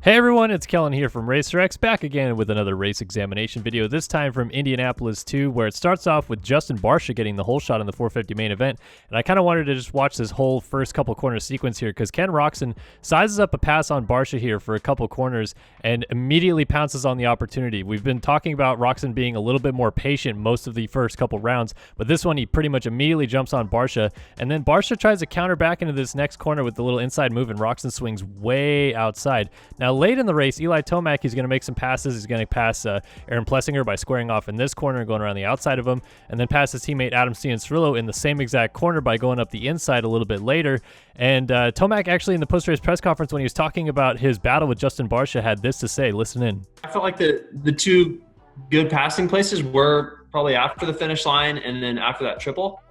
Hey everyone, it's Kellen here from RacerX, back again with another race examination video, this time from Indianapolis 2, where it starts off with Justin Barcia getting the whole shot in the 450 main event. And I kind of wanted to just watch this whole first couple corner sequence here, because Ken Roczen sizes up a pass on Barcia here for a couple corners and immediately pounces on the opportunity. We've been talking about Roczen being a little bit more patient most of the first couple rounds, but this one he pretty much immediately jumps on Barcia, and then Barcia tries to counter back into this next corner with the little inside move, and Roczen swings way outside. Now, late in the race, Tomac, he's going to make some passes. He's going to pass Aaron Plessinger by squaring off in this corner and going around the outside of him, and then pass his teammate Adam Cianciarulo in the same exact corner by going up the inside a little bit later. And Tomac actually in the post-race press conference when he was talking about his battle with Justin Barcia had this to say. Listen in. I felt like the two good passing places were probably after the finish line and then after that triple.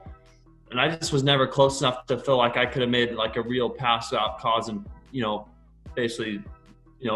And I just was never close enough to feel like I could have made like a real pass without causing, basically,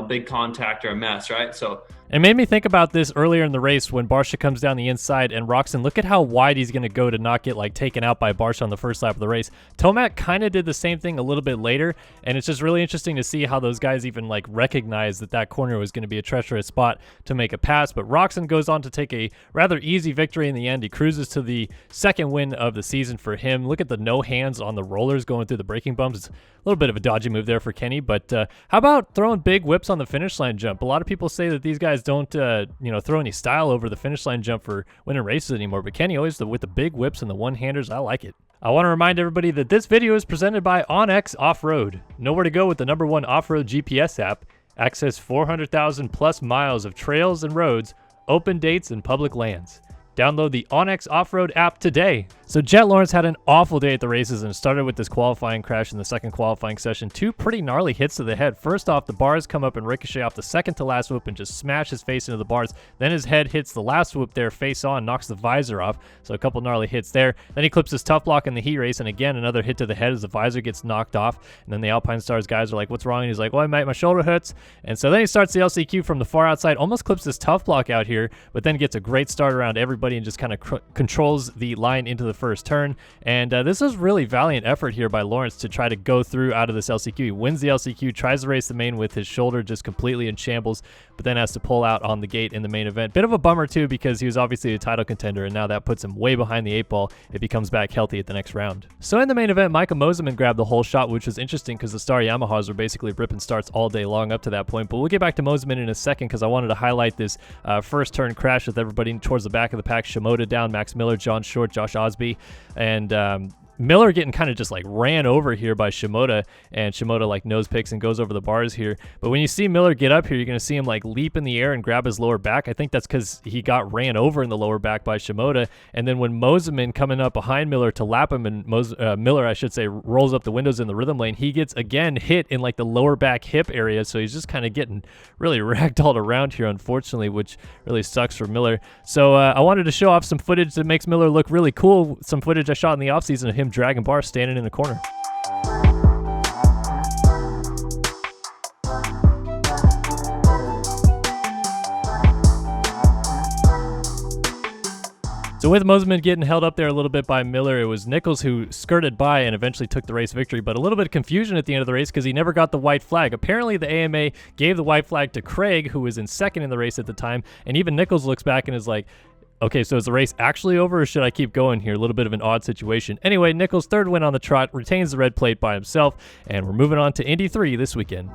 big contact or a mess, right? So it made me think about this earlier in the race when Barcia comes down the inside and Roczen, look at how wide he's going to go to not get taken out by Barcia on the first lap of the race. Tomac kind of did the same thing a little bit later, and it's just really interesting to see how those guys even recognize that corner was going to be a treacherous spot to make a pass. But Roczen goes on to take a rather easy victory in the end. He cruises to the second win of the season for him. Look at the no hands on the rollers going through the braking bumps. It's a little bit of a dodgy move there for Kenny, but how about throwing big whips on the finish line jump? A lot of people say that these guys don't throw any style over the finish line jump for winning races anymore, but Kenny always with the big whips and the one-handers. I like it. I want to remind everybody that this video is presented by onX Off-Road. Nowhere to go with the #1 off-road GPS app. Access 400,000 plus miles of trails and roads, open dates, and public lands. Download the onX Off-Road app today. So Jett Lawrence had an awful day at the races and started with this qualifying crash in the second qualifying session. Two pretty gnarly hits to the head. First off, the bars come up and ricochet off the second to last whoop and just smash his face into the bars. Then his head hits the last whoop there face on, knocks the visor off. So a couple gnarly hits there. Then he clips his tough block in the heat race, and again another hit to the head as the visor gets knocked off. And then the Alpine Stars guys are like, what's wrong? And he's like, well, my shoulder hurts. And so then he starts the LCQ from the far outside, almost clips his tough block out here, but then gets a great start around everybody and just kind of controls the line into the first turn. And this is really valiant effort here by Lawrence to try to go through out of this LCQ. He wins the LCQ, tries to race the main with his shoulder just completely in shambles, but then has to pull out on the gate in the main event. Bit of a bummer too, because he was obviously a title contender, and now that puts him way behind the 8-ball if he comes back healthy at the next round. So in the main event, Micah Mosiman grabbed the whole shot, which was interesting because the Star Yamahas were basically ripping starts all day long up to that point. But we'll get back to Mosiman in a second, because I wanted to highlight this first turn crash with everybody towards the back of the pack. Shimoda down, Max Miller, John Short, Josh Osby, and Miller getting kind of just ran over here by Shimoda, and Shimoda nose picks and goes over the bars here. But when you see Miller get up here, you're going to see him leap in the air and grab his lower back. I think that's because he got ran over in the lower back by Shimoda. And then when Mosiman coming up behind Miller to lap him, and Miller, I should say, rolls up the windows in the rhythm lane, he gets again hit in the lower back hip area. So he's just kind of getting really ragdolled around here, unfortunately, which really sucks for Miller. So I wanted to show off some footage that makes Miller look really cool. Some footage I shot in the offseason of him dragging Bar standing in the corner. So with Mosiman getting held up there a little bit by Miller, it was Nichols who skirted by and eventually took the race victory, but a little bit of confusion at the end of the race because he never got the white flag. Apparently the AMA gave the white flag to Craig, who was in second in the race at the time, and even Nichols looks back and is like, okay, so is the race actually over, or should I keep going here? A little bit of an odd situation. Anyway, Nichols' third win on the trot, retains the red plate by himself, and we're moving on to Indy 3 this weekend.